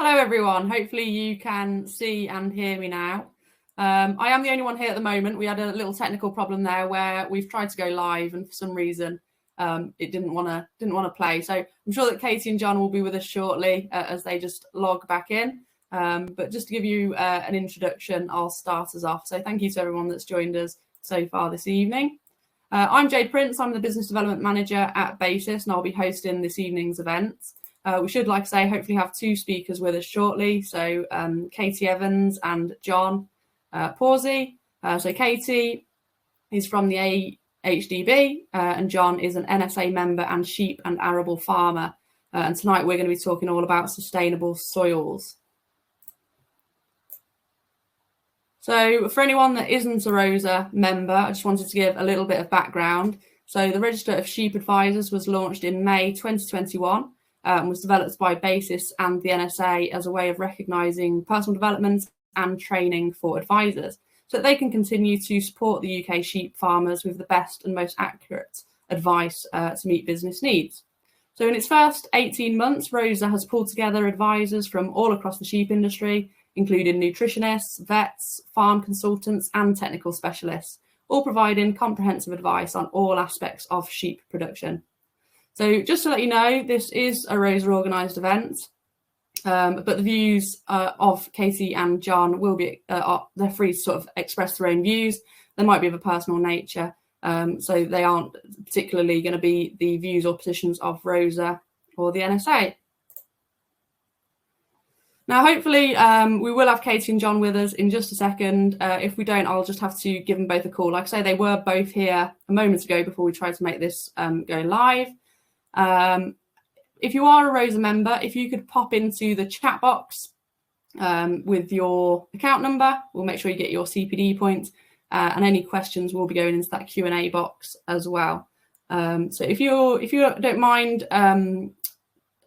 Hello everyone, hopefully you can see and hear me now. I am the only one here at the moment. We had a little technical problem there where we've tried to go live and for some reason it didn't want to play. So I'm sure that Katie and John will be with us shortly as they just log back in. But just to give you an introduction, I'll start us off. So thank you to everyone that's joined us so far this evening. I'm Jade Prince, I'm the Business Development Manager at Basis, and I'll be hosting this evening's event. We should, like I say, hopefully have two speakers with us shortly. So Katie Evans and John Pawsey. So Katie is from the AHDB and John is an NSA member and sheep and arable farmer. And tonight we're going to be talking all about sustainable soils. So for anyone that isn't a RoSA member, I just wanted to give a little bit of background. So the Register of Sheep Advisors was launched in May 2021 and was developed by Basis and the NSA as a way of recognising personal development and training for advisors so that they can continue to support the UK sheep farmers with the best and most accurate advice to meet business needs. So in its first 18 months, RoSA has pulled together advisors from all across the sheep industry, including nutritionists, vets, farm consultants and technical specialists, all providing comprehensive advice on all aspects of sheep production. So just to let you know, this is a RoSA organised event, but the views of Katie and John will be, they're free to sort of express their own views. They might be of a personal nature, so they aren't particularly going to be the views or positions of RoSA or the NSA. Now, hopefully, we will have Katie and John with us in just a second. If we don't, I'll just have to give them both a call. Like I say, they were both here a moment ago before we tried to make this go live. If you are a RoSA member, if you could pop into the chat box with your account number, we'll make sure you get your CPD point, and any questions will be going into that Q&A box as well. So if you don't mind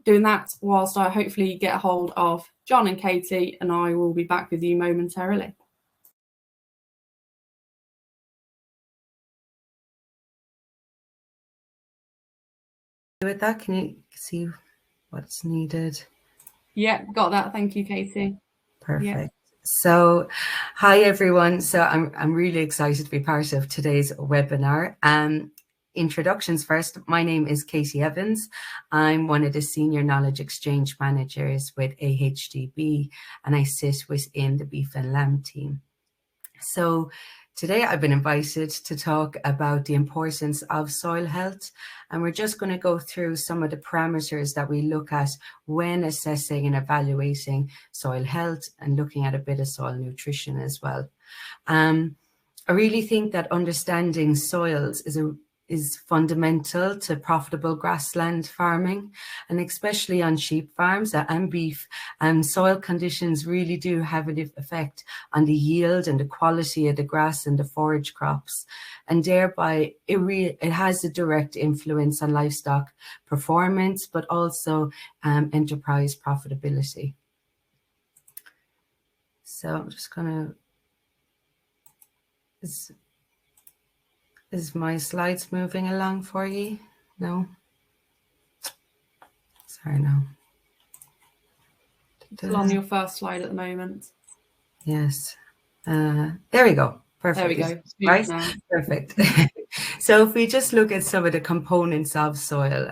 doing that whilst I hopefully get a hold of John and Katie, and I will be back with you momentarily. With that, can you see what's needed? Yeah, got that. Thank you, Katie. Perfect. Yeah. So, hi everyone. So I'm really excited to be part of today's webinar. Introductions first. My name is Katie Evans. I'm one of the Senior Knowledge Exchange Managers with AHDB, and I sit within the Beef and Lamb team. So today I've been invited to talk about the importance of soil health, and we're just going to go through some of the parameters that we look at when assessing and evaluating soil health and looking at a bit of soil nutrition as well. I really think that understanding soils is fundamental to profitable grassland farming, and especially on sheep farms and beef. Soil conditions really do have an effect on the yield and the quality of the grass and the forage crops, and thereby it has a direct influence on livestock performance, but also enterprise profitability. So I'm just going to... Is my slides moving along for you? No? Sorry, no. Still on your first slide at the moment. Yes. There we go. Perfect. There we go. Right? Now. Perfect. So if we just look at some of the components of soil,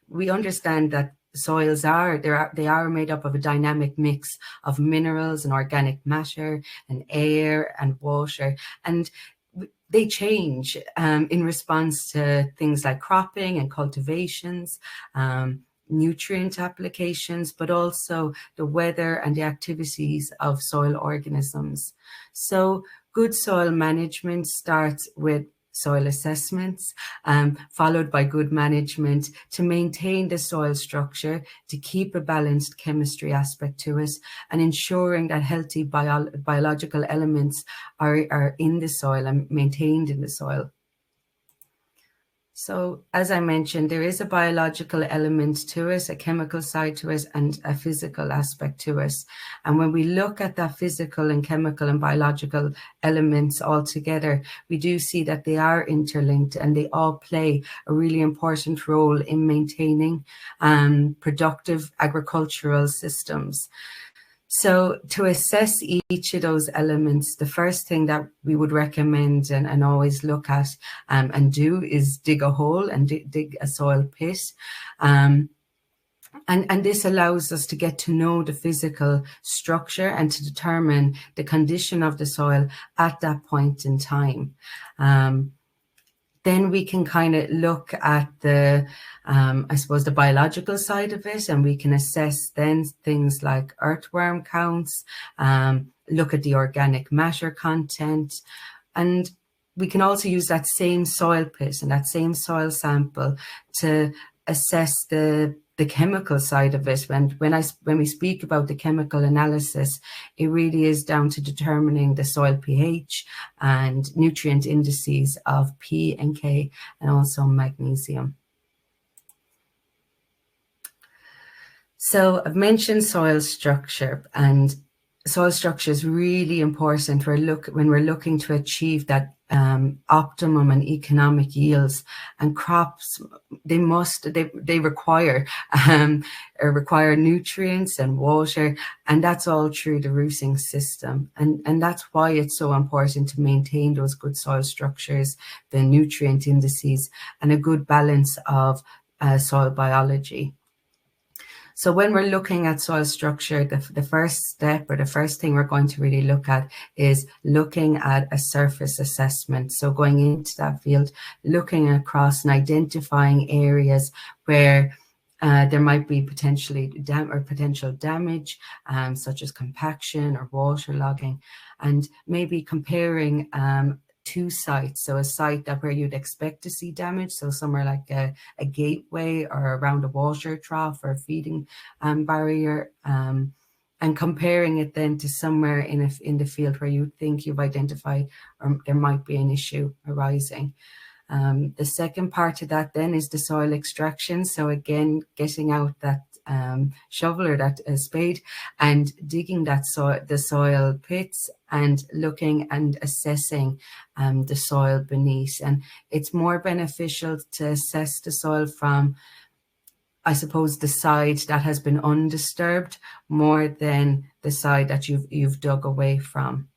we understand that soils they are made up of a dynamic mix of minerals and organic matter and air and water, and they change in response to things like cropping and cultivations, nutrient applications, but also the weather and the activities of soil organisms. So good soil management starts with soil assessments, followed by good management to maintain the soil structure, to keep a balanced chemistry aspect to it, and ensuring that healthy biological elements are in the soil and maintained in the soil. So as I mentioned, there is a biological element to it, a chemical side to it, and a physical aspect to it. And when we look at that physical and chemical and biological elements all together, we do see that they are interlinked and they all play a really important role in maintaining productive agricultural systems. So to assess each of those elements, the first thing that we would recommend and always look at and do is dig a hole and dig a soil pit. And this allows us to get to know the physical structure and to determine the condition of the soil at that point in time. Then we can kind of look at the, I suppose, the biological side of it, and we can assess then things like earthworm counts, look at the organic matter content, and we can also use that same soil pit and that same soil sample to assess the chemical side of it. When we speak about the chemical analysis, it really is down to determining the soil pH and nutrient indices of P and K and also magnesium. So I've mentioned soil structure, and soil structure is really important when we're looking to achieve that optimum and economic yields. And crops, they require nutrients and water, and that's all through the rooting system. And that's why it's so important to maintain those good soil structures, the nutrient indices, and a good balance of soil biology. So when we're looking at soil structure, the first step or the first thing we're going to really look at is looking at a surface assessment. So going into that field, looking across and identifying areas where there might be potential damage, such as compaction or waterlogging, and maybe comparing two sites. So a site where you'd expect to see damage, so somewhere like a gateway or around a water trough or a feeding barrier, and comparing it then to somewhere in the field where you think you've identified or there might be an issue arising. The second part of that then is the soil extraction. So again, getting out that shovel or that spade and digging the soil pits and looking and assessing the soil beneath. And it's more beneficial to assess the soil from, I suppose, the side that has been undisturbed more than the side that you've dug away from.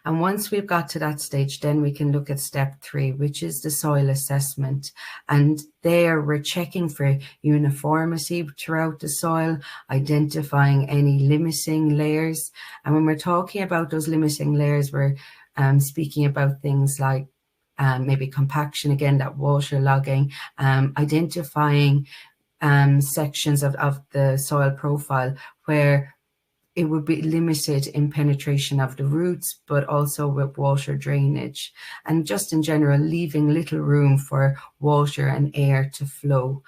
And once we've got to that stage, then we can look at step 3, which is the soil assessment. And there we're checking for uniformity throughout the soil, identifying any limiting layers. And when we're talking about those limiting layers, we're speaking about things like maybe compaction, again, that waterlogging, identifying sections of the soil profile where it would be limited in penetration of the roots, but also with water drainage, and just in general, leaving little room for water and air to flow.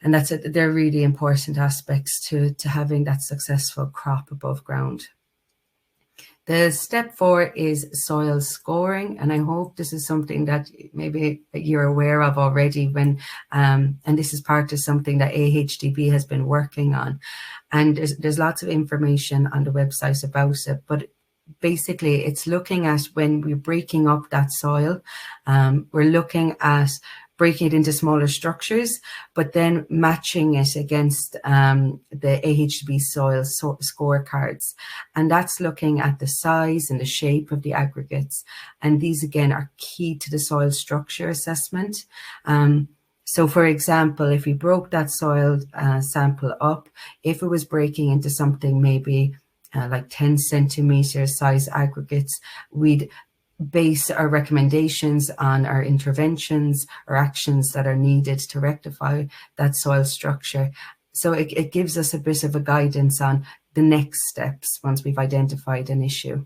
And they're really important aspects to having that successful crop above ground. The step 4 is soil scoring, and I hope this is something that maybe you're aware of already and this is part of something that AHDB has been working on. And there's lots of information on the website about it, but basically it's looking at when we're breaking up that soil, we're looking at breaking it into smaller structures, but then matching it against the AHDB soil scorecards. And that's looking at the size and the shape of the aggregates. And these, again, are key to the soil structure assessment. So, for example, if we broke that soil sample up, if it was breaking into something maybe like 10 centimeter size aggregates, we'd base our recommendations on our interventions or actions that are needed to rectify that soil structure. So it gives us a bit of a guidance on the next steps once we've identified an issue.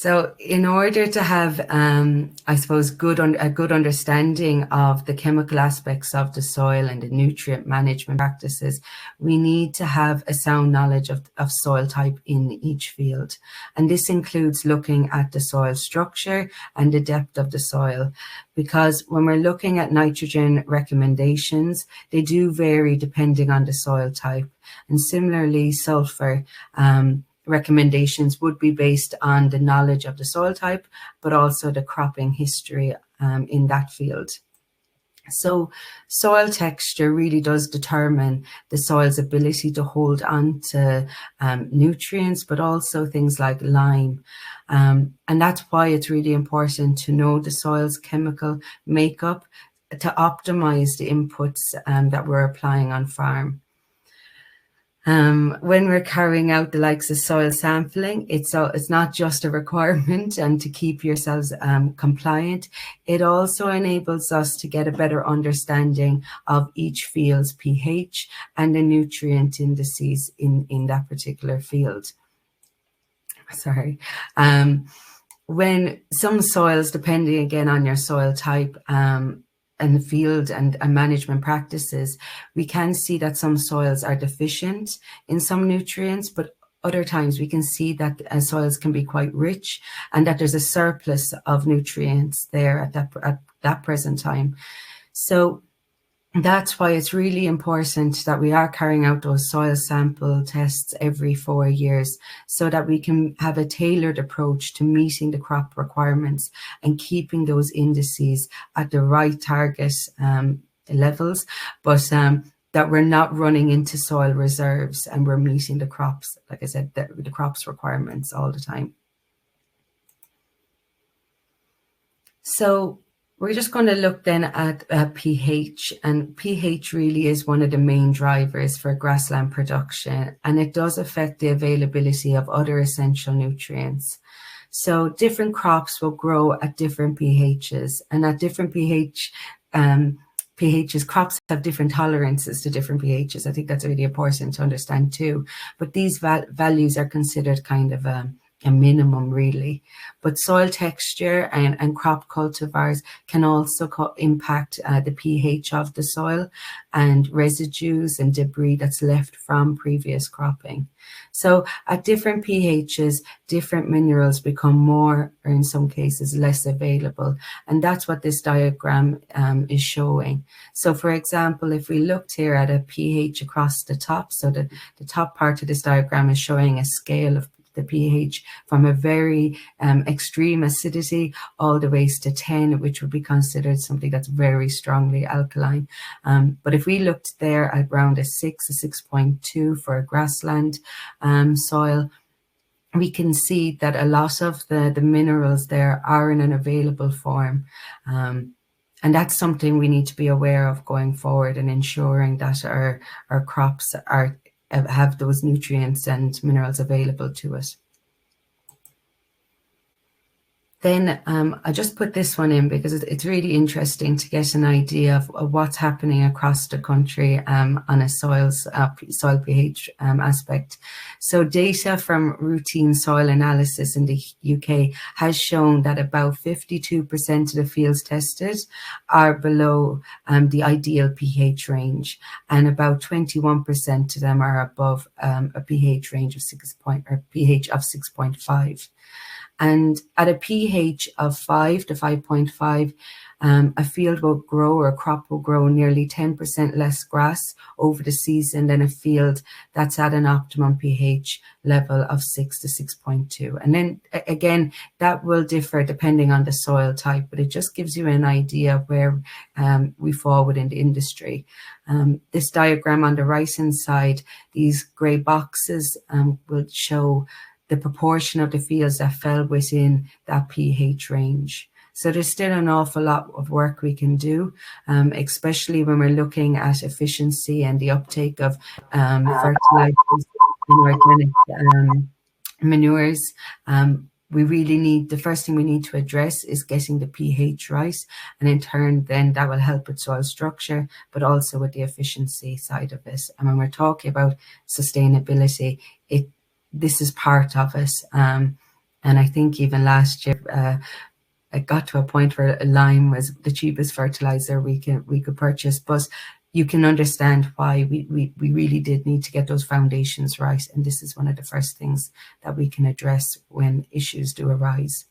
So in order to have, I suppose, a good understanding of the chemical aspects of the soil and the nutrient management practices, we need to have a sound knowledge of soil type in each field. And this includes looking at the soil structure and the depth of the soil, because when we're looking at nitrogen recommendations, they do vary depending on the soil type. And similarly, sulfur recommendations would be based on the knowledge of the soil type, but also the cropping history in that field. So soil texture really does determine the soil's ability to hold on to nutrients, but also things like lime. And that's why it's really important to know the soil's chemical makeup to optimize the inputs that we're applying on farm. When we're carrying out the likes of soil sampling, it's not just a requirement and to keep yourselves compliant. It also enables us to get a better understanding of each field's pH and the nutrient indices in that particular field. Sorry. When some soils, depending again on your soil type, and the field and management practices, we can see that some soils are deficient in some nutrients, but other times we can see that soils can be quite rich and that there's a surplus of nutrients there at that present time. So that's why it's really important that we are carrying out those soil sample tests every 4 years so that we can have a tailored approach to meeting the crop requirements and keeping those indices at the right target levels, but that we're not running into soil reserves and we're meeting the crops, like I said, the crops requirements all the time. So we're just going to look then at pH, and pH really is one of the main drivers for grassland production, and it does affect the availability of other essential nutrients. So different crops will grow at different pHs, and at different pHs, crops have different tolerances to different pHs. I think that's really important to understand too. But these values are considered kind of a minimum really, but soil texture and crop cultivars can also impact the pH of the soil and residues and debris that's left from previous cropping. So at different pHs, different minerals become more, or in some cases less available, and that's what this diagram is showing. So for example, if we looked here at a pH across the top, so the top part of this diagram is showing a scale of the pH from a very extreme acidity all the way to 10, which would be considered something that's very strongly alkaline. But if we looked there at around a 6.2 for a grassland soil, we can see that a lot of the minerals there are in an available form. And that's something we need to be aware of going forward and ensuring that our crops have those nutrients and minerals available to us. Then I just put this one in because it's really interesting to get an idea of what's happening across the country on a soil pH aspect. So data from routine soil analysis in the UK has shown that about 52% of the fields tested are below the ideal pH range, and about 21% of them are above a pH range of pH of 6.5. And at a pH of 5 to 5.5, a field will grow, or a crop will grow nearly 10% less grass over the season than a field that's at an optimum pH level of 6 to 6.2. And then again, that will differ depending on the soil type, but it just gives you an idea of where we fall within the industry. This diagram on the right-hand side, these grey boxes will show the proportion of the fields that fell within that pH range. So there's still an awful lot of work we can do, especially when we're looking at efficiency and the uptake of fertilizers and organic manures. We really need, the first thing we need to address is getting the pH right, and in turn then that will help with soil structure, but also with the efficiency side of it. And when we're talking about sustainability, this is part of it. And I think even last year, it got to a point where lime was the cheapest fertilizer we could purchase. But you can understand why we really did need to get those foundations right. And this is one of the first things that we can address when issues do arise.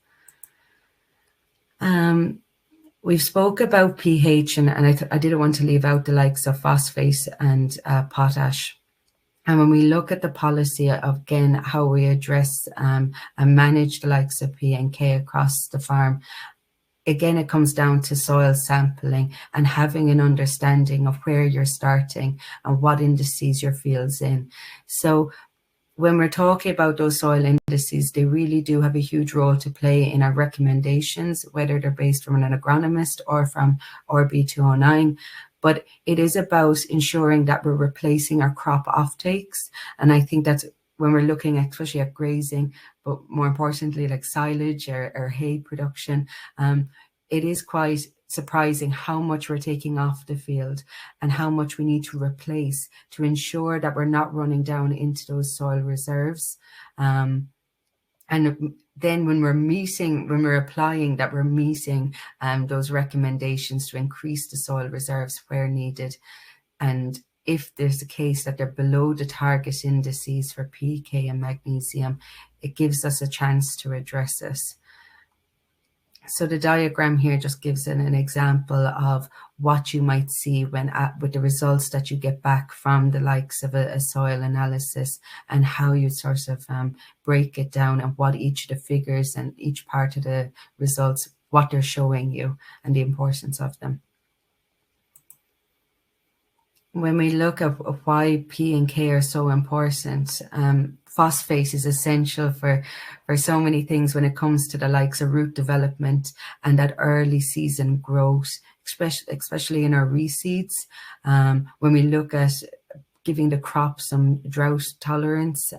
We've spoke about pH, and I didn't want to leave out the likes of phosphate and potash. And when we look at the policy of, again, how we address and manage the likes of P and K across the farm, again, it comes down to soil sampling and having an understanding of where you're starting and what indices your field's in. So when we're talking about those soil indices, they really do have a huge role to play in our recommendations, whether they're based from an agronomist or from RB209. But it is about ensuring that we're replacing our crop offtakes. And I think that's when we're looking at, especially at grazing, but more importantly, like silage or hay production, it is quite surprising how much we're taking off the field and how much we need to replace to ensure that we're not running down into those soil reserves. And then when we're applying that, we're meeting those recommendations to increase the soil reserves where needed. And if there's a case that they're below the target indices for PK and magnesium, it gives us a chance to address this. So the diagram here just gives an example of what you might see when with the results that you get back from the likes of a soil analysis, and how you sort of break it down and what each of the figures and each part of the results, what they're showing you and the importance of them. When we look at why P and K are so important, phosphate is essential for so many things when it comes to the likes of root development and that early season growth, especially in our reseeds. When we look at giving the crop some drought tolerance,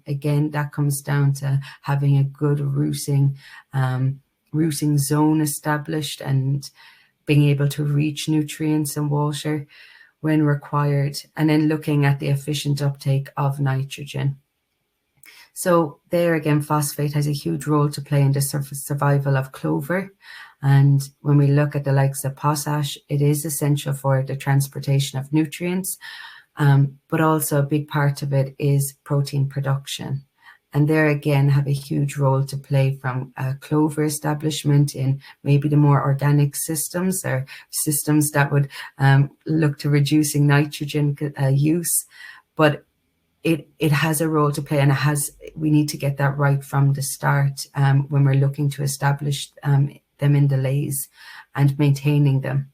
again, that comes down to having a good rooting zone established and being able to reach nutrients and water when required, and then looking at the efficient uptake of nitrogen. So there again, phosphate has a huge role to play in the survival of clover. And when we look at the likes of potash, it is essential for the transportation of nutrients, but also a big part of it is protein production. And there again have a huge role to play from clover establishment in maybe the more organic systems or systems that would look to reducing nitrogen use. But it has a role to play, and we need to get that right from the start when we're looking to establish them in the lays and maintaining them.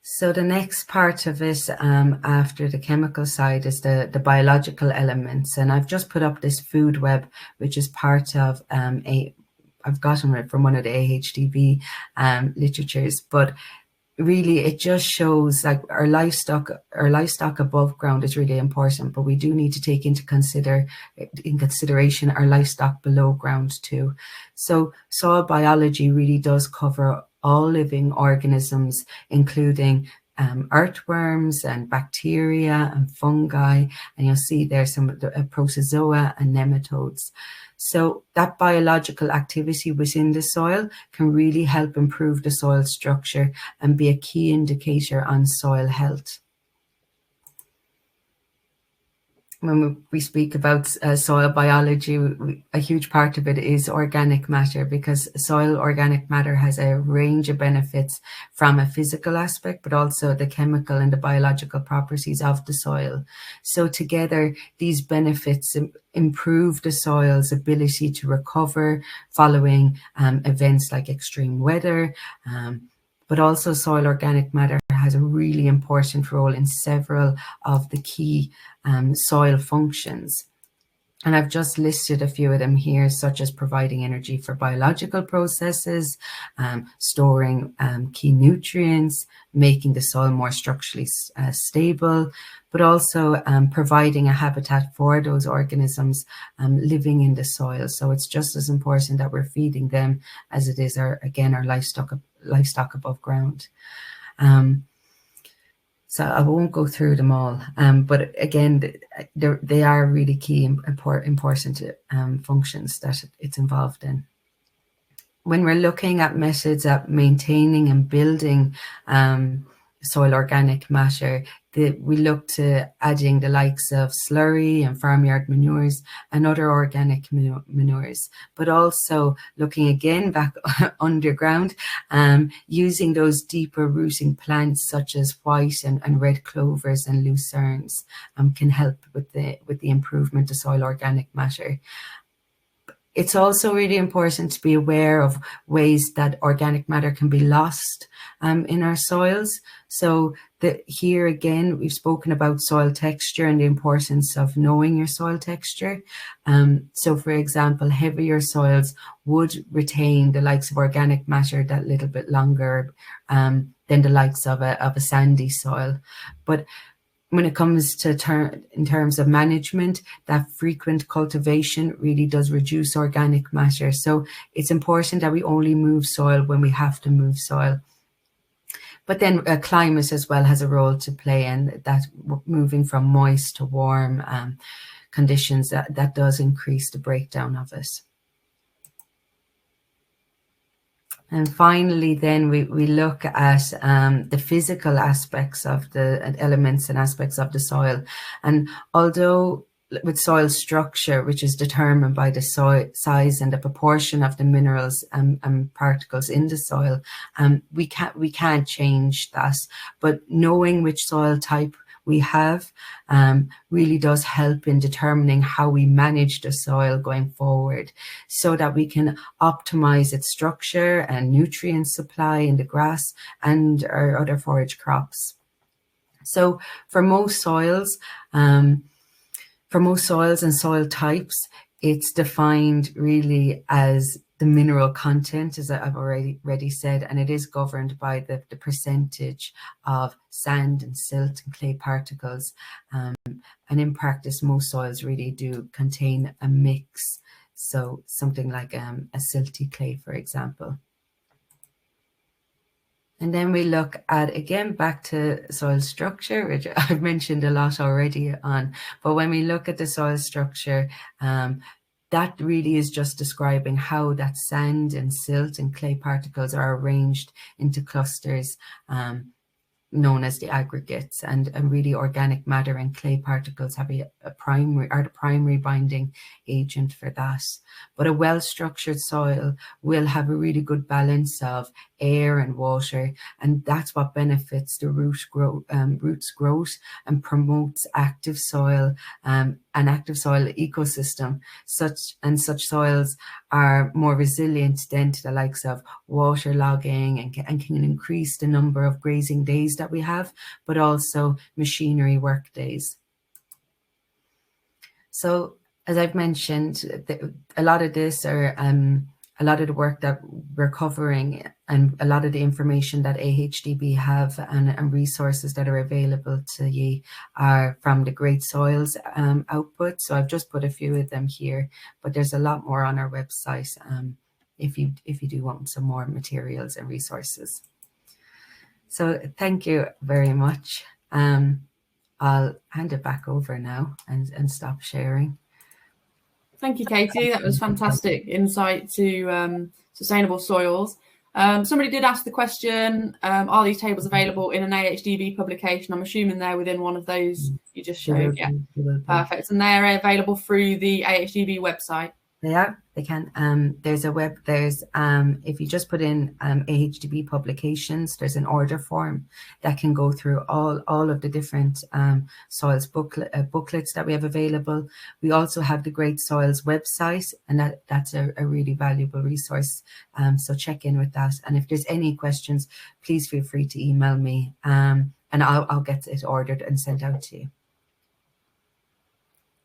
So the next part of it after the chemical side is the biological elements. And I've just put up this food web, which is part of I've gotten it from one of the AHDB literatures, but really it just shows like our livestock above ground is really important, but we do need to take into consideration our livestock below ground too. So soil biology really does cover all living organisms, including earthworms and bacteria and fungi, and you'll see there's some of the protozoa and nematodes. So that biological activity within the soil can really help improve the soil structure and be a key indicator on soil health. When we speak about soil biology, a huge part of it is organic matter, because soil organic matter has a range of benefits from a physical aspect, but also the chemical and the biological properties of the soil. So together, these benefits improve the soil's ability to recover following events like extreme weather, but also soil organic matter has a really important role in several of the key soil functions. And I've just listed a few of them here, such as providing energy for biological processes, storing key nutrients, making the soil more structurally stable, but also providing a habitat for those organisms living in the soil. So it's just as important that we're feeding them as it is our livestock above ground. So I won't go through them all, but again, they are really key and important functions that it's involved in. When we're looking at methods at maintaining and building soil organic matter, we look to adding the likes of slurry and farmyard manures and other organic manures, but also looking again back underground, using those deeper rooting plants such as white and red clovers and lucernes can help with the improvement of soil organic matter. It's also really important to be aware of ways that organic matter can be lost in our soils. So here again, we've spoken about soil texture and the importance of knowing your soil texture. So for example, heavier soils would retain the likes of organic matter that little bit longer than the likes of a sandy soil. But when it comes to in terms of management, that frequent cultivation really does reduce organic matter. So it's important that we only move soil when we have to move soil. But then climate as well has a role to play, and that moving from moist to warm conditions, that does increase the breakdown of it. And finally, then we look at the physical aspects of the elements and aspects of the soil. And although with soil structure, which is determined by the soil size and the proportion of the minerals and particles in the soil, we can't change that. But knowing which soil type we have really does help in determining how we manage the soil going forward, so that we can optimize its structure and nutrient supply in the grass and our other forage crops. So for most soils and soil types, it's defined really as the mineral content, as I've already said, and it is governed by the percentage of sand and silt and clay particles. And in practice, most soils really do contain a mix. So something like a silty clay, for example. And then we look at, again, back to soil structure, which I've mentioned a lot already on. But when we look at the soil structure, that really is just describing how that sand and silt and clay particles are arranged into clusters known as the aggregates, and really organic matter and clay particles have the primary binding agent for that. But a well-structured soil will have a really good balance of air and water, and that's what benefits the roots growth and promotes active soil an active soil ecosystem. Such soils are more resilient then to the likes of waterlogging and can increase the number of grazing days that we have, but also machinery work days. So as I've mentioned, a lot of this are a lot of the work that we're covering and a lot of the information that AHDB have and resources that are available to you are from the Great Soils output. So I've just put a few of them here, but there's a lot more on our website if you do want some more materials and resources. So thank you very much. I'll hand it back over now and stop sharing. Thank you, Katie. That was fantastic insight to sustainable soils. Somebody did ask the question, are these tables available in an AHDB publication? I'm assuming they're within one of those you just showed. Yeah, perfect. And they're available through the AHDB website. They are. They can. There's if you just put in AHDB publications, there's an order form that can go through all of the different soils booklets that we have available. We also have the Great Soils website, and that's a really valuable resource. So check in with that. And if there's any questions, please feel free to email me, and I'll get it ordered and sent out to you.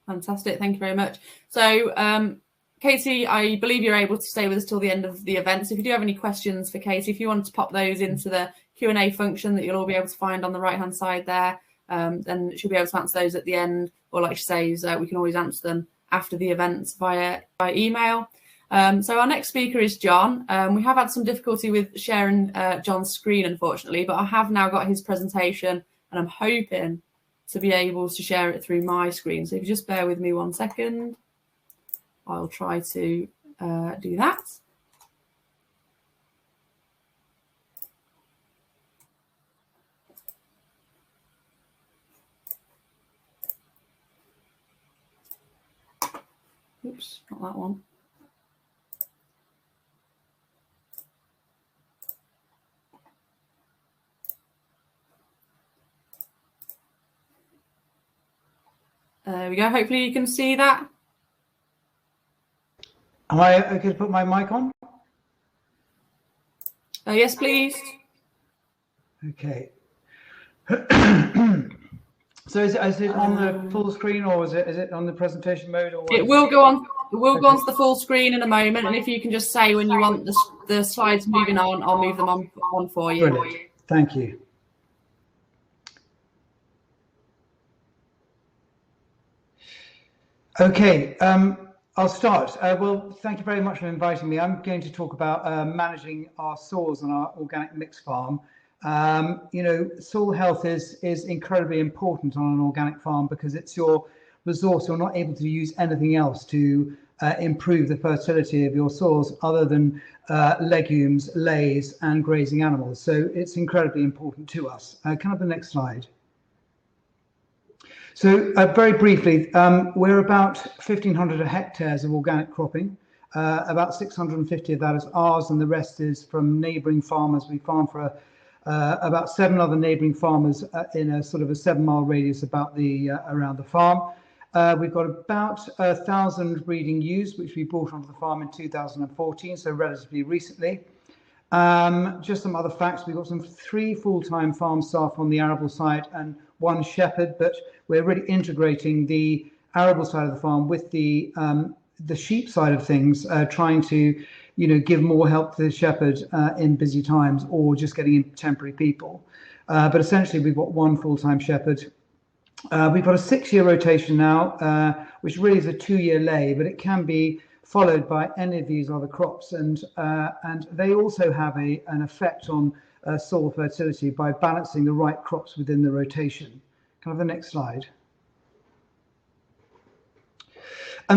Fantastic. Thank you very much. So, Katie, I believe you're able to stay with us till the end of the event. So if you do have any questions for Katie, if you want to pop those into the Q&A function that you'll all be able to find on the right-hand side there, then she'll be able to answer those at the end. Or like she says, we can always answer them after the event via email. So our next speaker is John. We have had some difficulty with sharing John's screen, unfortunately, but I have now got his presentation and I'm hoping to be able to share it through my screen. So if you just bear with me 1 second, I'll try to do that. Oops, not that one. There we go. Hopefully you can see that. Am I okay to put my mic on? Yes, please. Okay. So is it on the full screen, or is it on the presentation mode? Or it will go on. It will go onto the full screen in a moment, and if you can just say when you want the slides moving on, I'll move them on for you. Brilliant. Thank you. Okay, I'll start. Well, thank you very much for inviting me. I'm going to talk about managing our soils on our organic mix farm. You know, soil health is incredibly important on an organic farm because it's your resource. You're not able to use anything else to improve the fertility of your soils other than legumes, leys, and grazing animals. So it's incredibly important to us. Can I have the next slide? So very briefly, we're about 1,500 hectares of organic cropping. About 650 of that is ours, and the rest is from neighbouring farmers. We farm for about 7 other neighbouring farmers in a sort of a 7-mile radius about around the farm. We've got about 1,000 breeding ewes, which we brought onto the farm in 2014, so relatively recently. Just some other facts. We've got 3 full-time farm staff on the arable side and 1 shepherd, but we're really integrating the arable side of the farm with the sheep side of things, trying to, you know, give more help to the shepherd in busy times, or just getting in temporary people. But essentially, we've got 1 full-time shepherd. We've got a 6-year rotation now, which really is a 2-year lay, but it can be followed by any of these other crops, and they also have an effect on soil fertility by balancing the right crops within the rotation. Can I have the next slide?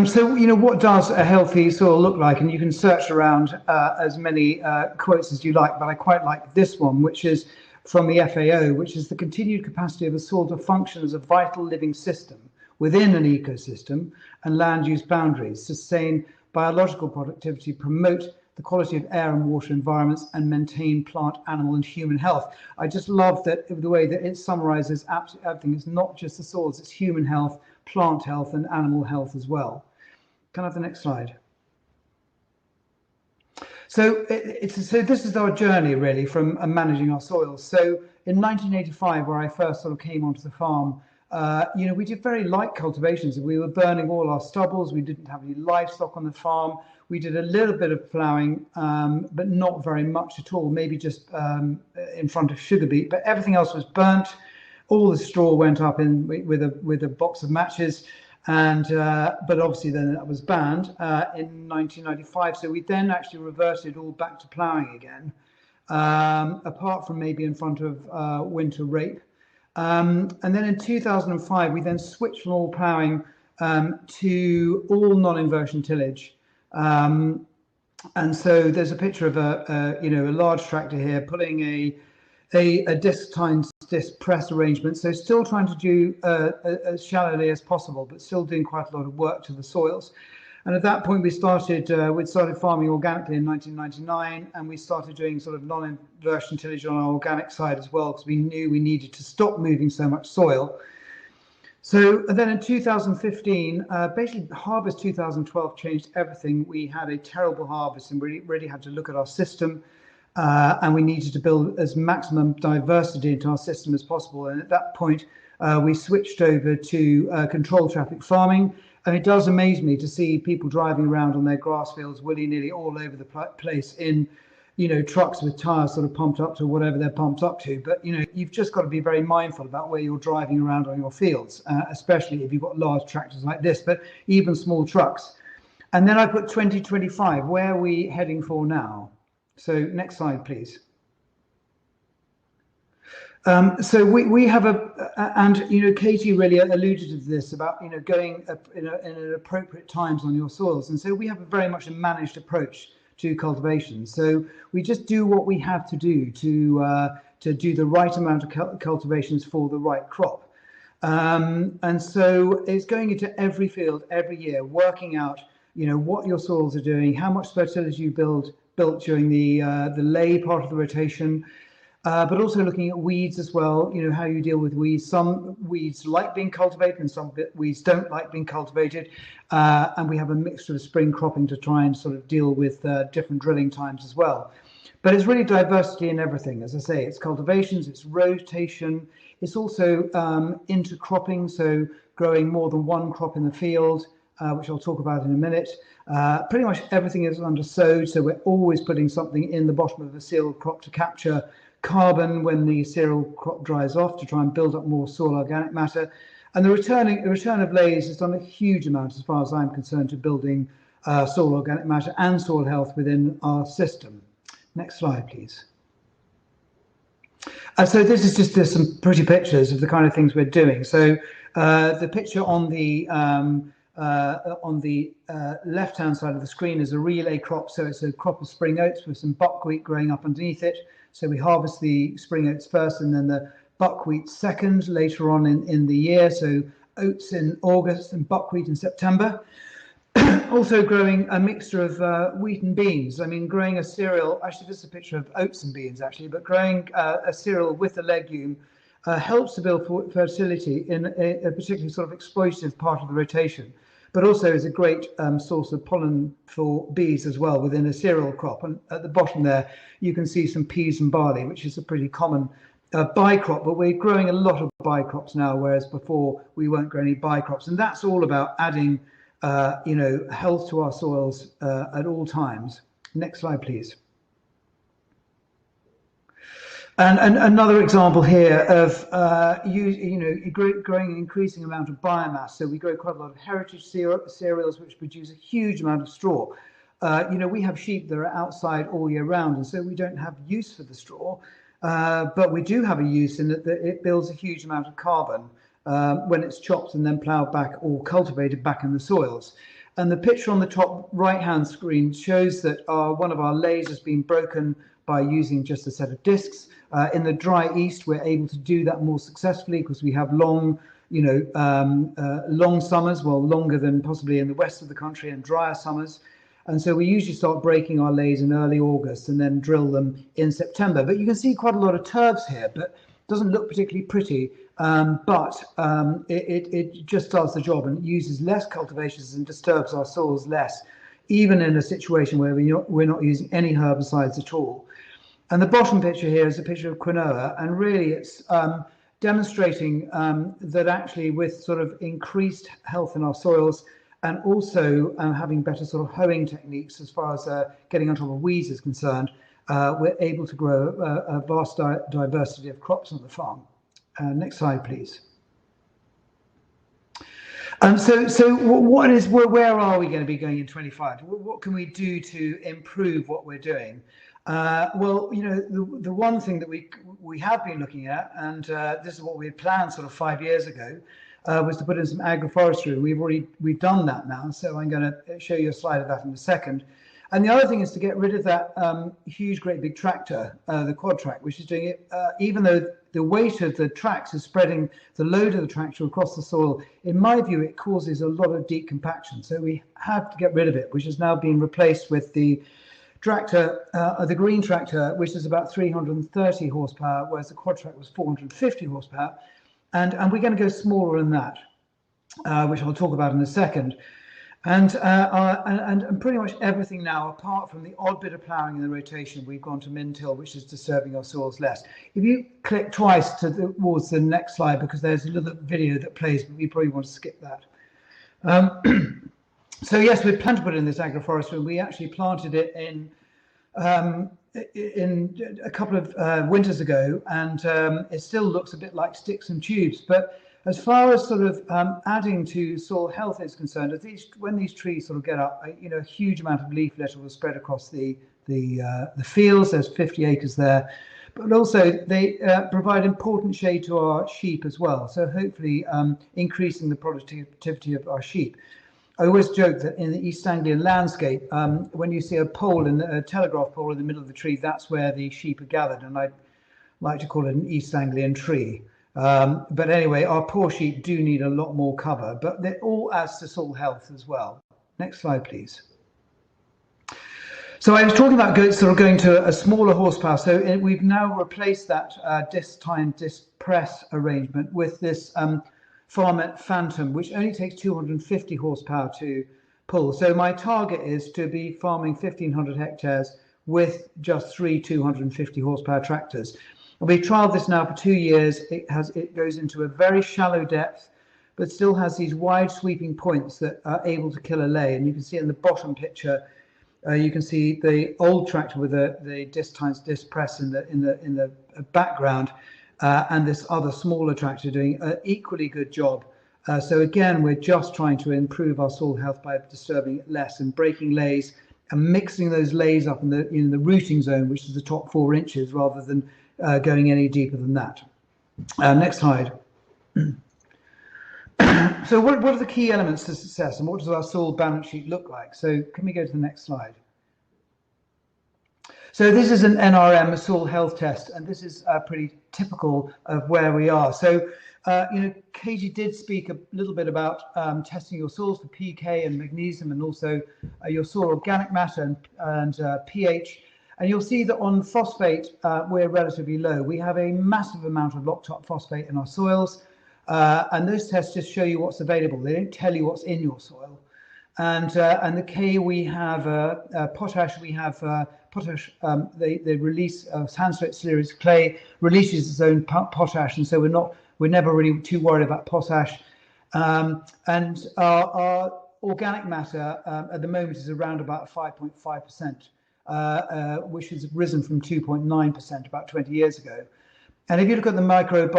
So, you know, what does a healthy soil look like? And you can search around as many quotes as you like, but I quite like this one, which is from the FAO, which is the continued capacity of a soil to function as a vital living system within an ecosystem and land use boundaries, sustain biological productivity, promote the quality of air and water environments, and maintain plant, animal, and human health. I just love that the way that it summarizes absolutely everything. It's not just the soils, it's human health, plant health, and animal health as well. Can I have the next slide? So this is our journey really from managing our soils. So in 1985, where I first sort of came onto the farm, you know, we did very light cultivations. We were burning all our stubbles. We didn't have any livestock on the farm. We did a little bit of ploughing, but not very much at all, maybe just in front of sugar beet, but everything else was burnt. All the straw went up in with a box of matches. And but obviously then that was banned in 1995. So we then actually reverted all back to ploughing again, apart from maybe in front of winter rape. And then in 2005, we then switched from all ploughing to all non-inversion tillage. And so there's a picture of a large tractor here pulling a disc times disc press arrangement. So still trying to do as shallowly as possible, but still doing quite a lot of work to the soils. And at that point, we started farming organically in 1999, and we started doing sort of non-inversion tillage on our organic side as well, because we knew we needed to stop moving so much soil. So then in 2015, basically harvest 2012 changed everything. We had a terrible harvest, and we really had to look at our system, and we needed to build as maximum diversity into our system as possible. And at that point, we switched over to controlled traffic farming. And it does amaze me to see people driving around on their grass fields willy-nilly all over the place in, you know, trucks with tires sort of pumped up to whatever they're pumped up to. But, you know, you've just got to be very mindful about where you're driving around on your fields, especially if you've got large tractors like this, but even small trucks. And then I put 2025. Where are we heading for now? So next slide, please. So we have and Katie really alluded to this about going in an appropriate times on your soils, and so we have a very much a managed approach to cultivation. So we just do what we have to do to do the right amount of cultivations for the right crop, and so it's going into every field every year, working out what your soils are doing, how much fertility you built during the lay part of the rotation. But also looking at weeds as well, how you deal with weeds. Some weeds like being cultivated and some weeds don't like being cultivated. And we have a mixture of spring cropping to try and sort of deal with different drilling times as well. But it's really diversity in everything. As I say, it's cultivations, it's rotation. It's also intercropping, so growing more than one crop in the field, which I'll talk about in a minute. Pretty much everything is undersowed, so we're always putting something in the bottom of the cereal crop to capture carbon when the cereal crop dries off, to try and build up more soil organic matter. And the return of lays has done a huge amount, as far as I'm concerned, to building soil organic matter and soil health within our system. Next slide, please. So this is just some pretty pictures of the kind of things we're doing. So the picture on the left-hand side of the screen is a relay crop. So it's a crop of spring oats with some buckwheat growing up underneath it. So we harvest the spring oats first and then the buckwheat second later on in the year. So oats in August and buckwheat in September. Also growing a mixture of wheat and beans. I mean, growing a cereal, actually this is a picture of oats and beans actually, but growing a cereal with a legume helps to build fertility in a particularly sort of exploitative part of the rotation, but also is a great source of pollen for bees as well within a cereal crop. And at the bottom there, you can see some peas and barley, which is a pretty common bycrop, but we're growing a lot of bycrops now, whereas before we weren't growing any bycrops. And that's all about adding health to our soils at all times. Next slide, please. And another example here of growing an increasing amount of biomass. So we grow quite a lot of heritage cereals, which produce a huge amount of straw. We have sheep that are outside all year round, and so we don't have use for the straw. But we do have a use in that it builds a huge amount of carbon when it's chopped and then ploughed back or cultivated back in the soils. And the picture on the top right-hand screen shows that one of our lays has been broken by using just a set of discs. In the dry east, we're able to do that more successfully because we have long summers, well, longer than possibly in the west of the country, and drier summers. And so we usually start breaking our lays in early August and then drill them in September. But you can see quite a lot of turbs here, but it doesn't look particularly pretty. But it just does the job, and it uses less cultivations and disturbs our soils less, even in a situation where we're not using any herbicides at all. And the bottom picture here is a picture of quinoa, and really it's demonstrating that actually with sort of increased health in our soils and also having better sort of hoeing techniques as far as getting on top of weeds is concerned, we're able to grow a vast diversity of crops on the farm. Next slide, please. So where are we going to be going in 25? What can we do to improve what we're doing? Well, the one thing that we have been looking at, and this is what we had planned sort of 5 years ago, was to put in some agroforestry. We've done that now, so I'm going to show you a slide of that in a second. And the other thing is to get rid of that huge, great big tractor, the quad track, which is doing it, even though the weight of the tracks is spreading the load of the tractor across the soil. In my view, it causes a lot of deep compaction. So we have to get rid of it, which has now been replaced with the tractor, the green tractor, which is about 330 horsepower, whereas the quad track was 450 horsepower. And we're going to go smaller than that, which I'll talk about in a second. And pretty much everything now, apart from the odd bit of ploughing in the rotation, we've gone to min-till, which is disturbing our soils less. If you click twice towards the next slide, because there's a little video that plays, but we probably want to skip that. So yes, we planned to put in this agroforestry. We actually planted it in a couple of winters ago, and it still looks a bit like sticks and tubes. But as far as sort of adding to soil health is concerned, when these trees sort of get up, a huge amount of leaf litter will spread across the fields. There's 50 acres there. but also they provide important shade to our sheep as well. So hopefully increasing the productivity of our sheep. I always joke that in the East Anglian landscape, when you see a telegraph pole in the middle of the tree, that's where the sheep are gathered, and I like to call it an East Anglian tree. But anyway, our poor sheep do need a lot more cover, but it all adds to soil health as well. Next slide, please. So I was talking about going to a smaller horsepower. So we've now replaced that disc press arrangement with this Farmet Phantom, which only takes 250 horsepower to pull. So my target is to be farming 1,500 hectares with just 3 250 horsepower tractors. And we've trialed this now for 2 years. It goes into a very shallow depth, but still has these wide sweeping points that are able to kill a lay. And you can see in the bottom picture, you can see the old tractor with the disc press in the background. And this other smaller tractor doing an equally good job. So again, we're just trying to improve our soil health by disturbing it less and breaking lays and mixing those lays up in the rooting zone, which is the top 4 inches, rather than going any deeper than that. Next slide. So what are the key elements to success, and what does our soil balance sheet look like? So can we go to the next slide? So this is an NRM, a soil health test, and this is pretty typical of where we are. So, Katie did speak a little bit about testing your soils for pK and magnesium, and also your soil organic matter and pH. And you'll see that on phosphate, we're relatively low. We have a massive amount of locked up phosphate in our soils, and those tests just show you what's available. They don't tell you what's in your soil. And the K, we have potash. We have potash. They release sandstone series clay releases its own potash, and so we're never really too worried about potash. And our organic matter at the moment is around about 5.5%, which has risen from 2.9% about 20 years ago. And if you look at the micro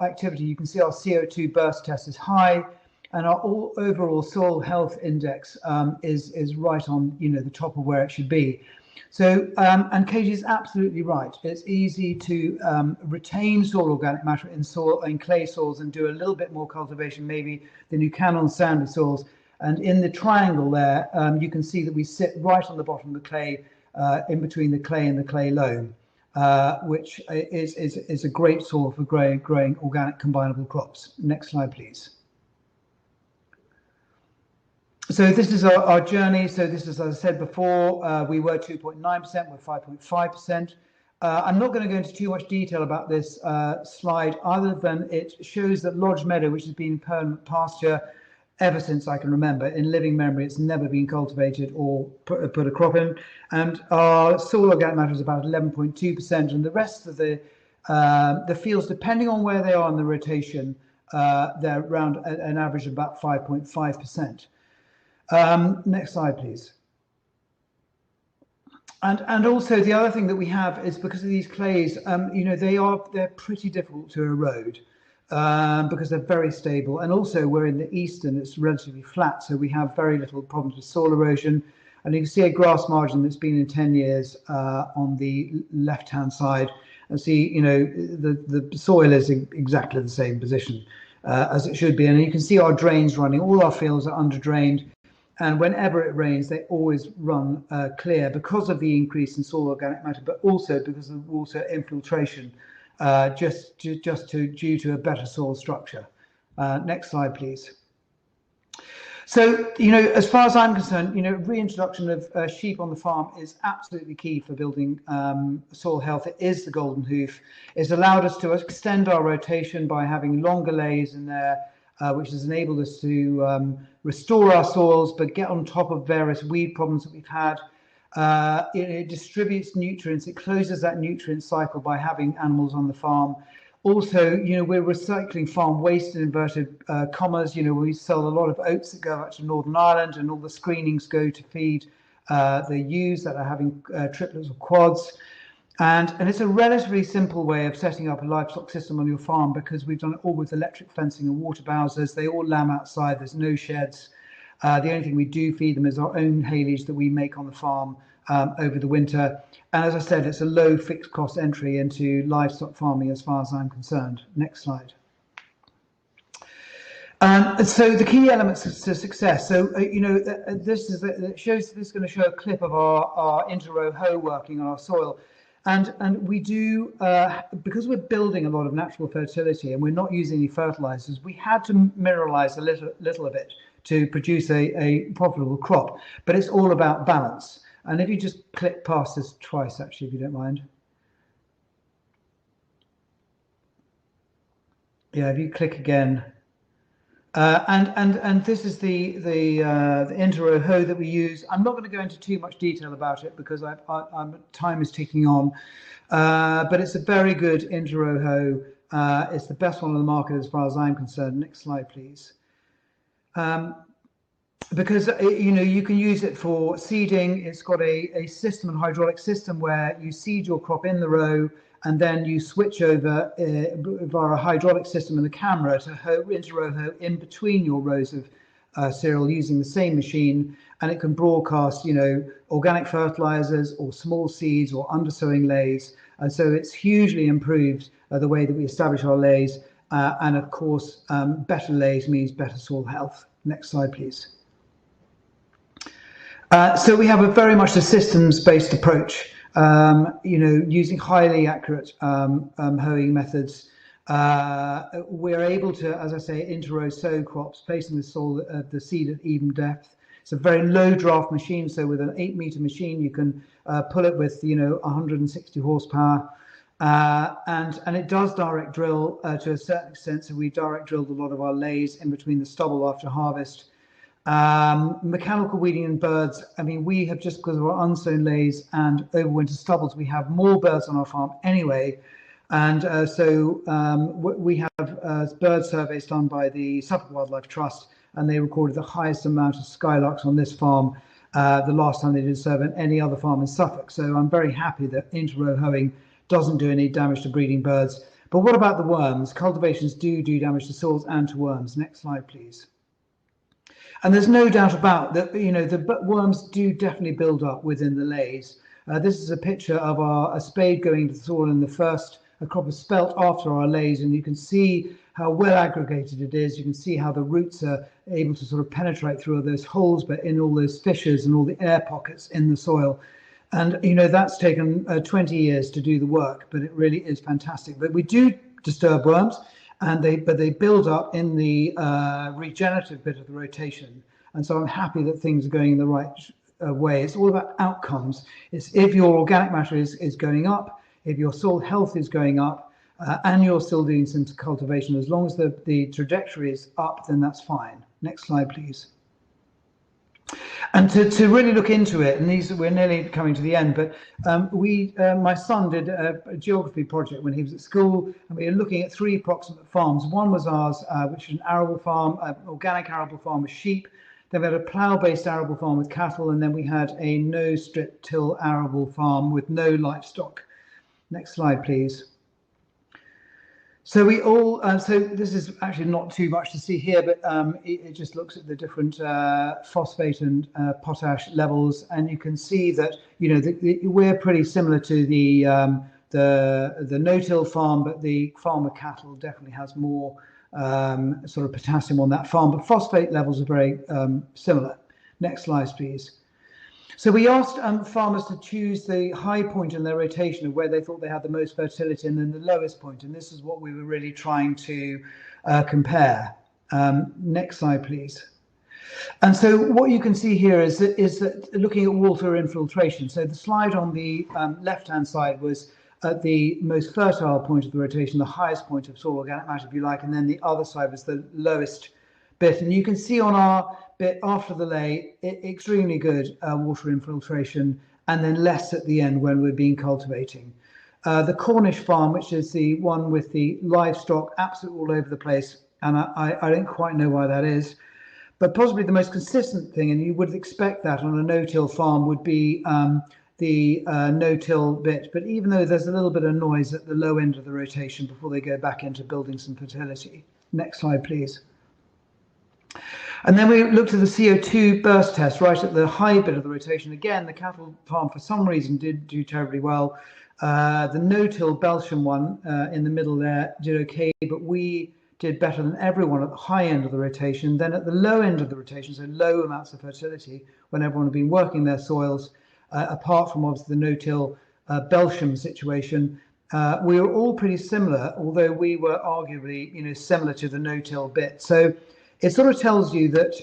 activity, you can see our CO2 burst test is high. And our overall soil health index is right on the top of where it should be. So and Katie's absolutely right. It's easy to retain soil organic matter in clay soils and do a little bit more cultivation maybe than you can on sandy soils. And in the triangle there, you can see that we sit right on the bottom of the clay, in between the clay and the clay loam, which is a great soil for growing organic combinable crops. Next slide, please. So this is our journey. So this is, as I said before, we were 2.9%, we're 5.5%. I'm not going to go into too much detail about this slide, other than it shows that Lodge Meadow, which has been permanent pasture ever since I can remember, in living memory, it's never been cultivated or put a crop in. And our soil organic matter is about 11.2%, and the rest of the fields, depending on where they are in the rotation, they're around an average of about 5.5%. Next slide, please. And also the other thing that we have is, because of these clays, they're pretty difficult to erode because they're very stable. And also we're in the east and it's relatively flat, so we have very little problems with soil erosion. And you can see a grass margin that's been in 10 years on the left-hand side, and see, the soil is in exactly the same position as it should be. And you can see our drains running. All our fields are under-drained. And whenever it rains, they always run clear because of the increase in soil organic matter, but also because of water infiltration, due to a better soil structure. Next slide, please. So, as far as I'm concerned, reintroduction of sheep on the farm is absolutely key for building soil health. It is the golden hoof. It's allowed us to extend our rotation by having longer lays in there, which has enabled us to restore our soils, but get on top of various weed problems that we've had. It distributes nutrients. It closes that nutrient cycle by having animals on the farm. Also, we're recycling farm waste in inverted commas. We sell a lot of oats that go out to Northern Ireland, and all the screenings go to feed the ewes that are having triplets or quads. And it's a relatively simple way of setting up a livestock system on your farm, because we've done it all with electric fencing and water bowsers. They all lamb outside. There's no sheds. The only thing we do feed them is our own haylage that we make on the farm over the winter. And as I said, it's a low fixed cost entry into livestock farming as far as I'm concerned. Next slide. So the key elements to success. So this is it shows. This is going to show a clip of our inter-row hoe working on our soil, and we do because we're building a lot of natural fertility and we're not using any fertilizers. We had to mineralize a little of it to produce a profitable crop, but it's all about balance. And if you just click past this twice, actually, if you don't mind. Yeah, if you click again. And this is the inter-row hoe that we use. I'm not going to go into too much detail about it because time is ticking on. But it's a very good inter-row hoe. It's the best one on the market as far as I'm concerned. Next slide, please. Because you can use it for seeding. It's got a system, a hydraulic system, where you seed your crop in the row, and then you switch over via a hydraulic system and the camera to inter-row hoe in between your rows of cereal using the same machine, and it can broadcast, organic fertilizers or small seeds or undersowing lays, and so it's hugely improved the way that we establish our lays, and of course, better lays means better soil health. Next slide, please. So we have a very much a systems-based approach. Using highly accurate hoeing methods, we're able to, as I say, inter-row sow crops, placing the seed at even depth. It's a very low draft machine, so with an 8-meter machine, you can pull it with 160 horsepower, and it does direct drill to a certain extent. So we direct drilled a lot of our lays in between the stubble after harvest. Mechanical weeding and birds. I mean, we have, just because of our unsown lays and overwinter stubbles, we have more birds on our farm anyway. And so we have bird surveys done by the Suffolk Wildlife Trust, and they recorded the highest amount of skylarks on this farm the last time they did a survey on any other farm in Suffolk. So I'm very happy that inter-row hoeing doesn't do any damage to breeding birds. But what about the worms? Cultivations do damage to soils and to worms. Next slide, please. And there's no doubt about that, the worms do definitely build up within the lays. This is a picture of a spade going into the soil in the first crop of spelt after our lays, and you can see how well aggregated it is. You can see how the roots are able to sort of penetrate through all those holes, but in all those fissures and all the air pockets in the soil. And, that's taken 20 years to do the work, but it really is fantastic. But we do disturb worms. But they build up in the regenerative bit of the rotation, and so I'm happy that things are going in the right way. It's all about outcomes. It's if your organic matter is going up, if your soil health is going up, and you're still doing some cultivation. As long as the trajectory is up, then that's fine. Next slide, please. And to really look into it, and we're nearly coming to the end, but my son did a geography project when he was at school, and we were looking at 3 approximate farms. One was ours, which is an arable farm, an organic arable farm with sheep. Then we had a plough-based arable farm with cattle, and then we had a no-strip till arable farm with no livestock. Next slide, please. So we all, so this is actually not too much to see here, but it just looks at the different phosphate and potash levels, and you can see that we're pretty similar to the no-till farm, but the farm with cattle definitely has more sort of potassium on that farm. But phosphate levels are very similar. Next slide, please. So we asked farmers to choose the high point in their rotation of where they thought they had the most fertility, and then the lowest point. And this is what we were really trying to compare. Next slide, please. And so what you can see here is that looking at water infiltration. So the slide on the left-hand side was at the most fertile point of the rotation, the highest point of soil organic matter, if you like, and then the other side was the lowest bit. And you can see on our bit after the lay, extremely good water infiltration, and then less at the end when we're cultivating. The Cornish farm, which is the one with the livestock absolutely all over the place, and I don't quite know why that is, but possibly the most consistent thing, and you would expect that on a no-till farm, would be the no-till bit. But even though there's a little bit of noise at the low end of the rotation before they go back into building some fertility. Next slide, please. And then we looked at the CO2 burst test right at the high bit of the rotation. Again, the cattle farm for some reason did do terribly well. The no-till Belgium one in the middle there did okay, but we did better than everyone at the high end of the rotation. Then at the low end of the rotation, so low amounts of fertility, when everyone had been working their soils, apart from obviously the no-till Belgium situation, we were all pretty similar, although we were arguably, similar to the no-till bit. So it sort of tells you that,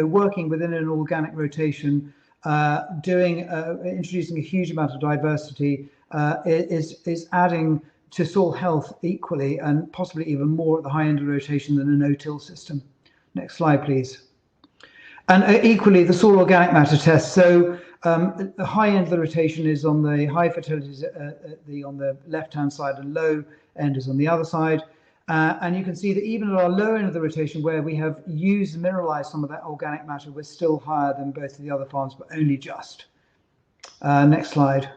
working within an organic rotation, introducing a huge amount of diversity is adding to soil health equally and possibly even more at the high end of the rotation than a no-till system. Next slide, please. And equally, the soil organic matter test. So the high end of the rotation is on the high fertilities on the left-hand side, and low end is on the other side. And you can see that even at our low end of the rotation, where we have used and mineralized some of that organic matter, we're still higher than both of the other farms, but only just. Next slide.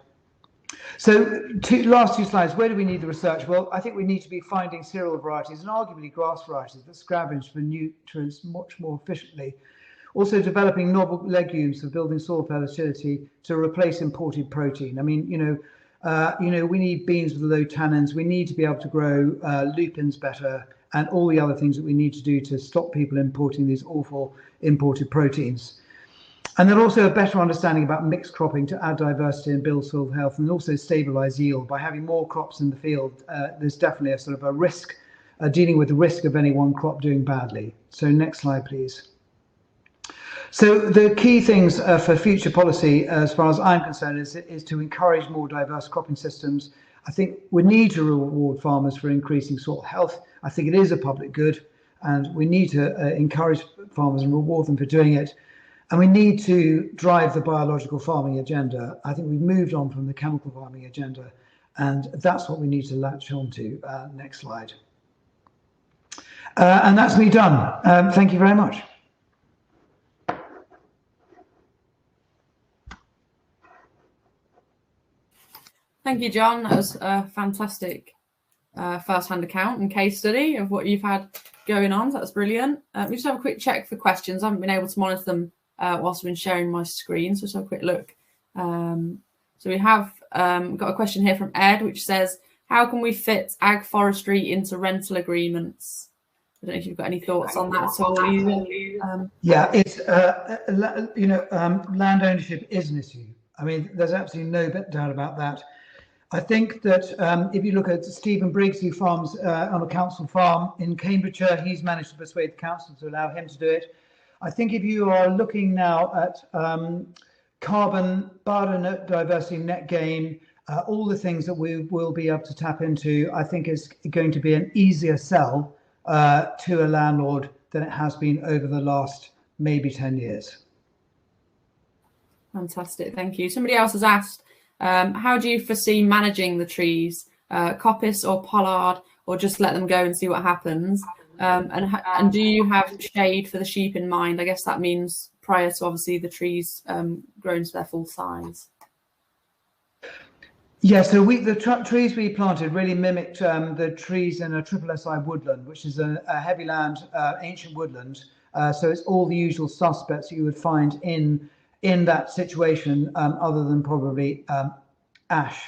So last two slides, where do we need the research? Well, I think we need to be finding cereal varieties and arguably grass varieties that scavenge for nutrients much more efficiently. Also developing novel legumes for building soil fertility to replace imported protein. I mean, we need beans with low tannins. We need to be able to grow lupins better, and all the other things that we need to do to stop people importing these awful imported proteins. And then also a better understanding about mixed cropping to add diversity and build soil health, and also stabilize yield. By having more crops in the field, there's definitely a sort of a risk, dealing with the risk of any one crop doing badly. So next slide, please. So the key things for future policy, as far as I'm concerned, is to encourage more diverse cropping systems. I think we need to reward farmers for increasing soil health. I think it is a public good, and we need to encourage farmers and reward them for doing it. And we need to drive the biological farming agenda. I think we've moved on from the chemical farming agenda, and that's what we need to latch on to. Next slide. And that's me done. Thank you very much. Thank you, John. That was a fantastic first-hand account and case study of what you've had going on. So that's brilliant. We just have a quick check for questions. I haven't been able to monitor them whilst I've been sharing my screen, so just have a quick look. So we have got a question here from Ed, which says, how can we fit ag forestry into rental agreements? I don't know if you've got any thoughts on that at all either. Yeah, it's land ownership is an issue. I mean, there's absolutely no doubt about that. I think that if you look at Stephen Briggs, who farms on a council farm in Cambridgeshire, he's managed to persuade the council to allow him to do it. I think if you are looking now at carbon, biodiversity, net gain, all the things that we will be able to tap into, I think is going to be an easier sell to a landlord than it has been over the last maybe 10 years. Fantastic, thank you. Somebody else has asked, how do you foresee managing the trees, coppice or pollard, or just let them go and see what happens? And do you have shade for the sheep in mind? I guess that means prior to obviously the trees growing to their full size. Yeah, so the trees we planted really mimicked the trees in a triple SI woodland, which is a heavy land, ancient woodland. So it's all the usual suspects you would find in that situation, other than probably ash,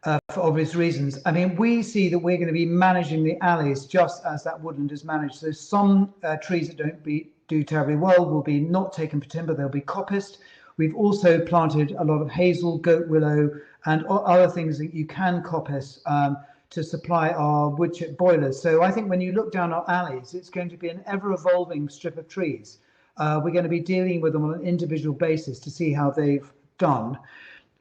for obvious reasons. I mean, we see that we're going to be managing the alleys just as that woodland is managed. So some trees that don't do terribly well will be not taken for timber, they'll be coppiced. We've also planted a lot of hazel, goat willow, and other things that you can coppice to supply our wood chip boilers. So I think when you look down our alleys, it's going to be an ever-evolving strip of trees. We're going to be dealing with them on an individual basis to see how they've done.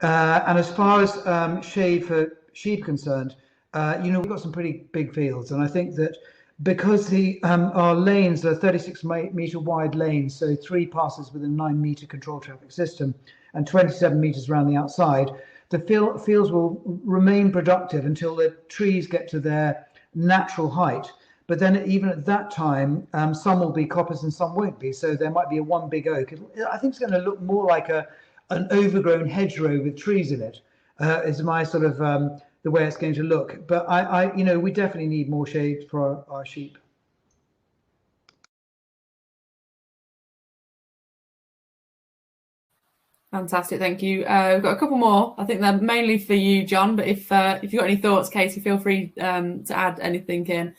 And as far as shade for sheep concerned, we've got some pretty big fields, and I think that because our lanes are 36-meter wide lanes, so 3 passes with a 9-meter control traffic system and 27 meters around the outside, the fields will remain productive until the trees get to their natural height. But then even at that time, some will be coppers and some won't be. So there might be a one big oak. I think it's going to look more like an overgrown hedgerow with trees in it, is my sort of the way it's going to look. But we definitely need more shade for our sheep. Fantastic, thank you. We've got a couple more. I think they're mainly for you, John, but if you've got any thoughts, Katie, feel free to add anything in.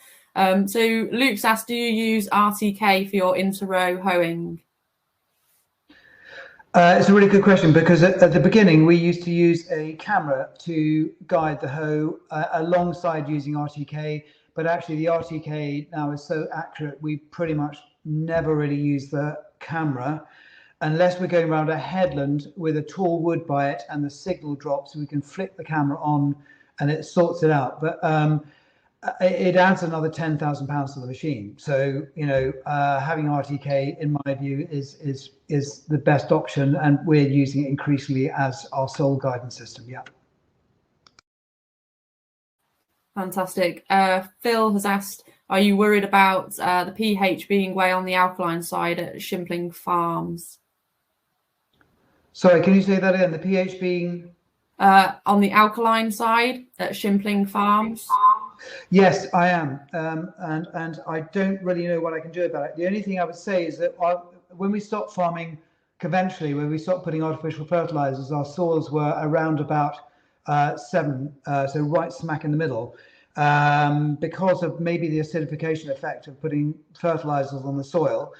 So Luke's asked, do you use RTK for your inter-row hoeing? It's a really good question, because at the beginning we used to use a camera to guide the hoe alongside using RTK, but actually the RTK now is so accurate we pretty much never really use the camera unless we're going around a headland with a tall wood by it and the signal drops, so we can flick the camera on and it sorts it out. But it adds another £10,000 to the machine. So, you know, having RTK, in my view, is the best option, and we're using it increasingly as our sole guidance system. Yeah. Fantastic. Phil has asked, are you worried about the pH being way on the alkaline side at Shimpling Farms? Sorry, can you say that again? The pH being? On the alkaline side at Shimpling Farms? Yes, I am. And I don't really know what I can do about it. The only thing I would say is that when we stopped farming conventionally, when we stopped putting artificial fertilizers, our soils were around about 7, so right smack in the middle, because of maybe the acidification effect of putting fertilizers on the soil.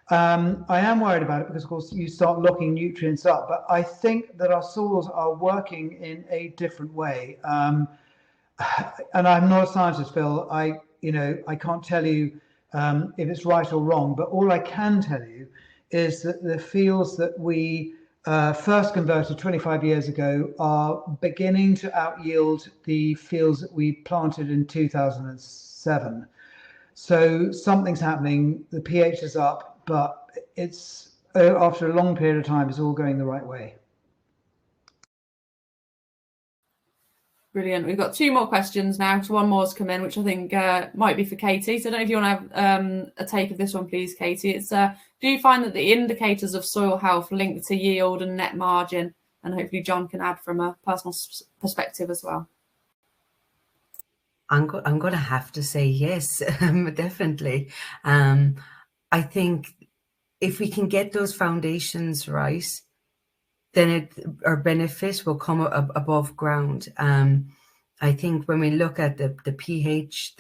I am worried about it because, of course, you start locking nutrients up, but I think that our soils are working in a different way. And I'm not a scientist, Phil. I can't tell you if it's right or wrong, but all I can tell you is that the fields that we first converted 25 years ago are beginning to out-yield the fields that we planted in 2007. So something's happening. The pH is up, but it's after a long period of time, it's all going the right way. Brilliant. We've got 2 more questions now. So one more has come in, which I think might be for Katie. So I don't know if you want to have a take of this one, please, Katie. It's do you find that the indicators of soil health linked to yield and net margin? And hopefully John can add from a personal perspective as well. I'm going to have to say yes, definitely. I think if we can get those foundations right, then our benefit will come above ground. I think when we look at the pH,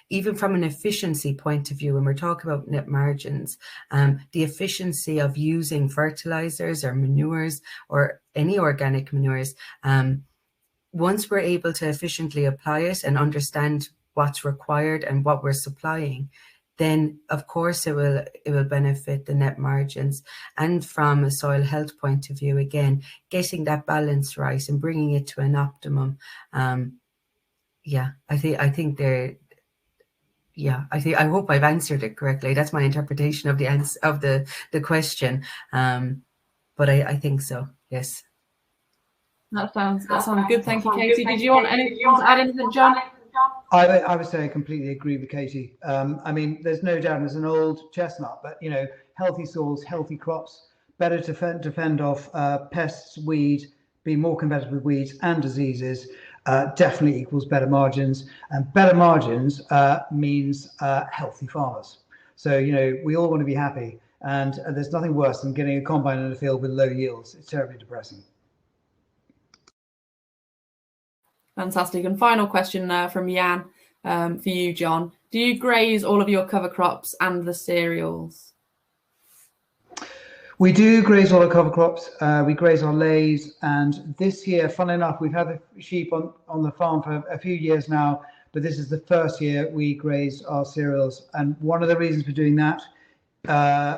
even from an efficiency point of view, when we're talking about net margins, the efficiency of using fertilizers or manures or any organic manures, once we're able to efficiently apply it and understand what's required and what we're supplying, then of course it will benefit the net margins. And from a soil health point of view, again, getting that balance right and bringing it to an optimum. I hope I've answered it correctly. That's my interpretation of the answer of the question. But I think so. Yes. That sounds good. Thank you, Katie. Did you want to add anything, John? I would say I completely agree with Katie. I mean, there's no doubt it's an old chestnut, but you know, healthy soils, healthy crops, better to defend off pests, weed, be more competitive with weeds and diseases, definitely equals better margins, and better margins means healthy farmers. So you know, we all want to be happy, and there's nothing worse than getting a combine in a field with low yields. It's terribly depressing. Fantastic. And final question from Jan for you, John. Do you graze all of your cover crops and the cereals? We do graze all our cover crops. We graze our lays, and this year, fun enough, we've had the sheep on the farm for a few years now, but this is the first year we grazed our cereals. And one of the reasons for doing that,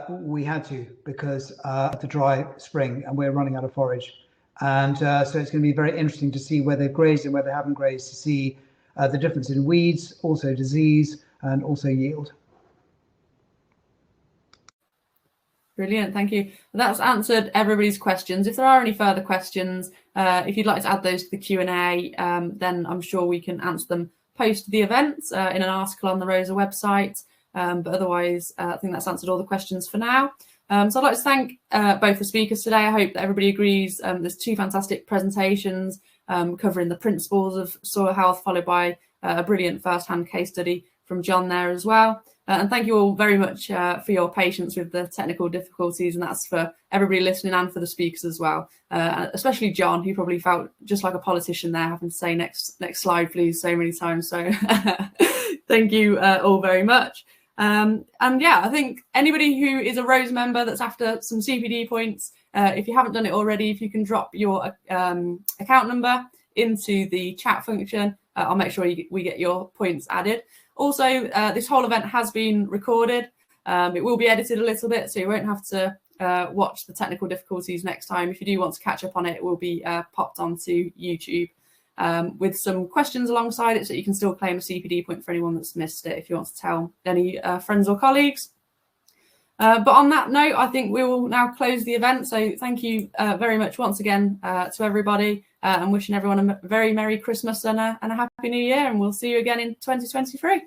we had to, because of the dry spring and we're running out of forage. And so it's going to be very interesting to see where they've grazed and where they haven't grazed, to see the difference in weeds, also disease, and also yield. Brilliant, thank you. That's answered everybody's questions. If there are any further questions, if you'd like to add those to the Q&A, then I'm sure we can answer them post the event in an article on the RoSA website. But otherwise, I think that's answered all the questions for now. So I'd like to thank both the speakers today. I hope that everybody agrees there's 2 fantastic presentations covering the principles of soil health, followed by a brilliant first-hand case study from John there as well. And thank you all very much for your patience with the technical difficulties, and that's for everybody listening and for the speakers as well, especially John, who probably felt just like a politician there, having to say next slide please so many times. So thank you all very much. And yeah, I think anybody who is a RoSA member that's after some CPD points, if you haven't done it already, if you can drop your account number into the chat function, I'll make sure we get your points added. Also, this whole event has been recorded. It will be edited a little bit, so you won't have to watch the technical difficulties next time. If you do want to catch up on it, it will be popped onto YouTube with some questions alongside it, so you can still claim a CPD point for anyone that's missed it if you want to tell any friends or colleagues. But on that note, I think we will now close the event. So thank you very much once again to everybody, and wishing everyone a very Merry Christmas and a Happy New Year. And we'll see you again in 2023.